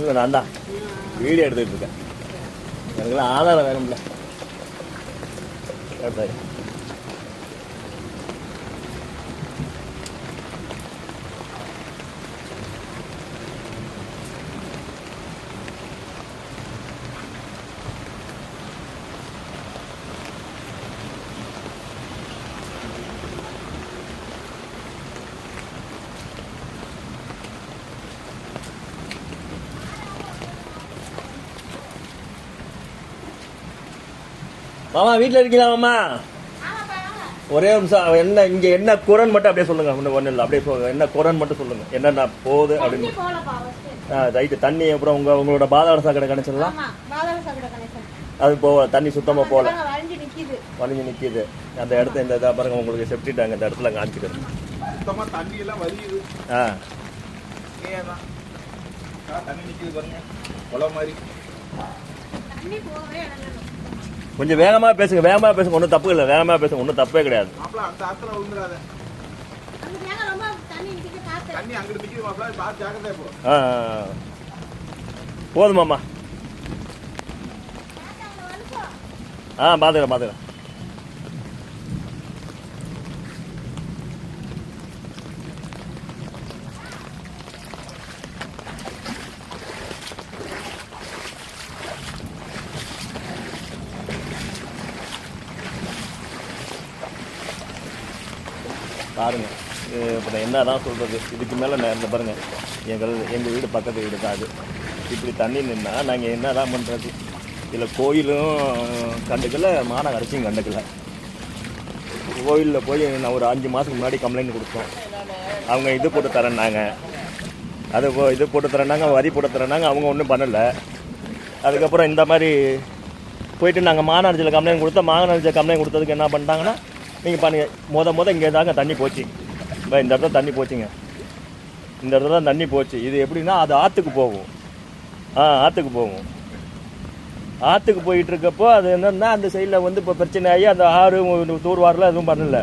சொல்லுங்க. நான் தான் வீடியோ எடுத்துக்கிட்டு இருக்கேன். எனக்குலாம் ஆதாரம் வேணும்ல. மாமா வீட்டில் இருக்கீங்களா மாமா? ஒரே நிமிஷம். என்ன இங்கே என்ன குரன் மட்டும் அப்படியே சொல்லுங்க. ஒன்றும் இல்லை, அப்படியே சொல்லுங்க. என்ன குரன் மட்டும் சொல்லுங்க. என்னென்ன போகுது அப்படின்னு. ரைட்டு. தண்ணி அப்புறம் உங்களோட பாதாள சாக்கடை கனெக்ஷன்லாம் அது போக தண்ணி சுத்தமாக போகல, வலிஞ்சு நிற்கிது. அந்த இடத்த இந்த இதாக பாருங்க, உங்களுக்கு செப்டி டேங்க் இந்த இடத்துல காமிச்சிக்கிறது. கொஞ்சம் வேகமாக பேசுங்க, வேகமாக பேசுங்க. ஒன்றும் தப்பு இல்லை, வேகமாக பேசுங்க. ஒன்றும் தப்பே கிடையாது. போதுமாம்மா. பார்த்துக்கிறேன். பாருங்க, இப்போ என்னதான் சொல்கிறது. இதுக்கு மேலே நேர்ந்த பாருங்க, எங்கள் வீடு பக்கத்து வீடு தான் அது. இப்படி தண்ணி நின்னா நாங்கள் என்ன தான் பண்ணுறது? இதில் கோயிலும் கண்டுக்கல, மாநகராட்சியும் கண்டுக்கல. கோயிலில் போய் நான் ஒரு 5 மாதத்துக்கு முன்னாடி கம்ப்ளைண்ட் கொடுத்தோம். அவங்க இது போட்டு தரேன்னாங்க, அது இது போட்டு தரேன்னாங்க, வரி போட்டு தரேன்னாங்க. அவங்க ஒன்றும் பண்ணலை. அதுக்கப்புறம் இந்த மாதிரி போயிட்டு நாங்கள் மாநகராட்சியில் கம்ப்ளைண்ட் கொடுத்தோம். மாநகராட்சியில் கம்ப்ளைண்ட் கொடுத்ததுக்கு என்ன பண்ணிட்டாங்கன்னா, நீங்கள் பண்ணி இங்கே தாங்க தண்ணி போச்சு. இப்போ இந்த இடத்துல தண்ணி போச்சுங்க. இந்த இடத்துல தான் தண்ணி போச்சு. இது எப்படின்னா அது ஆற்றுக்கு போகும். ஆற்றுக்கு போகும். ஆற்றுக்கு போயிட்டு இருக்கப்போ அது என்னன்னா அந்த சைடில் வந்து இப்போ பிரச்சனை ஆகி அந்த ஆறு தூர்வாரில் எதுவும் பண்ணல.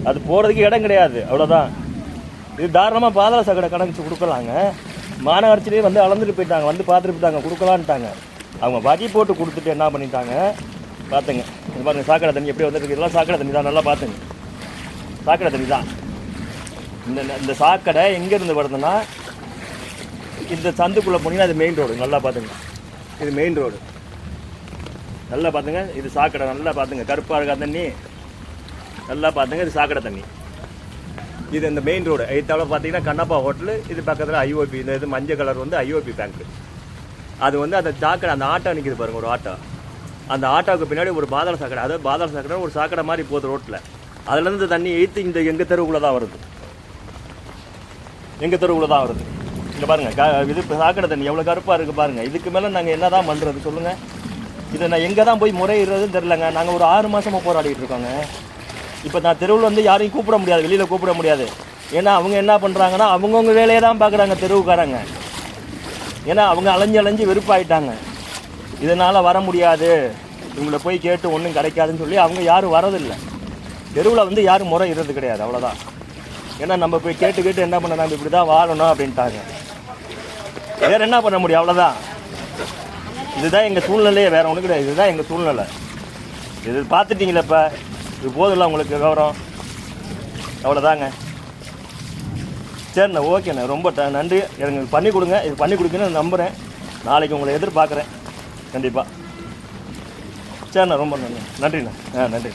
அது போகிறதுக்கு இடம் கிடையாது, அவ்வளோதான். இது தாராளமாக பாதாள சாக்கடை கணக்கு கொடுக்கலாங்க. மாநகராட்சியிலே வந்து அளந்துட்டு போயிட்டாங்க, வந்து பார்த்துட்டு போயிட்டாங்க, கொடுக்கலான்ட்டாங்க. அவங்க வரி போட்டு கொடுத்துட்டு என்ன பண்ணிட்டாங்க பார்த்துங்க. இது பாருங்க, சாக்கடை தண்ணி எப்படி வந்துருக்கு. இதெல்லாம் சாக்கடை தண்ணி தான், நல்லா பார்த்துங்க. சாக்கடை தண்ணி தான். இந்த சாக்கடை எங்கேருந்து வருதுன்னா இந்த சந்துக்குள்ளே போனீங்கன்னா அது மெயின் ரோடு. நல்லா பார்த்துங்க, இது மெயின் ரோடு. நல்லா பார்த்துங்க, இது சாக்கடை. நல்லா பார்த்துங்க, கருப்பாக இருக்கா தண்ணி. நல்லா பார்த்துங்க, இது சாக்கடை தண்ணி. இது இந்த மெயின் ரோடு. இதுத்தால பார்த்தீங்கன்னா கண்ணப்பா ஹோட்டலு. இது பக்கத்தில் ஐஓபி. இந்த இது மஞ்சள் கலர் வந்து ஐஓபி பேங்க்கு. அது வந்து அந்த சாக்கடை, அந்த ஆட்டோ நிற்கிது பாருங்கள், ஒரு ஆட்டோ. அந்த ஆட்டோவுக்கு பின்னாடி ஒரு பாதாள சாக்கடை. அதாவது பாதாள சாக்கடை ஒரு சாக்கடை மாதிரி போகுது ரோட்டில். அதுலேருந்து தண்ணி இழுத்து இந்த எங்கள் தெருவுக்குள்ளே தான் வருது. எங்கள் தெருவுக்குள்ளே தான் வருது. இங்கே பாருங்கள், இது சாக்கடை தண்ணி எவ்வளோ கருப்பாக இருக்குது பாருங்கள். இதுக்கு மேலே நாங்கள் என்ன தான் பண்ணுறது சொல்லுங்கள்? இதை நான் எங்கே தான் போய் முறையிடுறதுன்னு தெரிலங்க. நாங்கள் ஒரு 6 மாதமாக போராடிட்டு இருக்கோங்க. இப்போ நான் தெருவில் வந்து யாரையும் கூப்பிட முடியாது, வெளியில் கூப்பிட முடியாது. ஏன்னா அவங்க என்ன பண்ணுறாங்கன்னா அவங்கவுங்க வேலையை தான் பார்க்குறாங்க தெருவுக்காரங்க. ஏன்னா அவங்க அலைஞ்சு வெறுப்பாயிட்டாங்க. இதனால் வர முடியாது, இவங்கள போய் கேட்டு ஒன்றும் கிடைக்காதுன்னு சொல்லி அவங்க யாரும் வரதில்லை. தெருவில் வந்து யாரும் முறையிடுறது கிடையாது, அவ்வளோதான். ஏன்னா நம்ம போய் கேட்டு என்ன பண்ண, நம்ம இப்படி தான் வாழணும் அப்படின்ட்டாங்க. வேறு என்ன பண்ண முடியும், அவ்வளோதான். இதுதான் எங்கள் சூழ்நிலையே, வேறு ஒன்றும் கிடையாது. இதுதான் எங்கள் சூழ்நிலை. இது பார்த்துட்டிங்களே, இப்போ இது போதில்லை உங்களுக்கு கௌரவம், அவ்வளோதாங்க. சரிண்ணா, ஓகேண்ணா, ரொம்ப நன்றி. எனக்கு பண்ணி கொடுங்க. இது பண்ணி கொடுக்குன்னு நம்புகிறேன். நாளைக்கு உங்களை எதிர்பார்க்குறேன் கண்டிப்பாக. சரிண்ணா, ரொம்ப நன்றிண்ணா. நன்றி.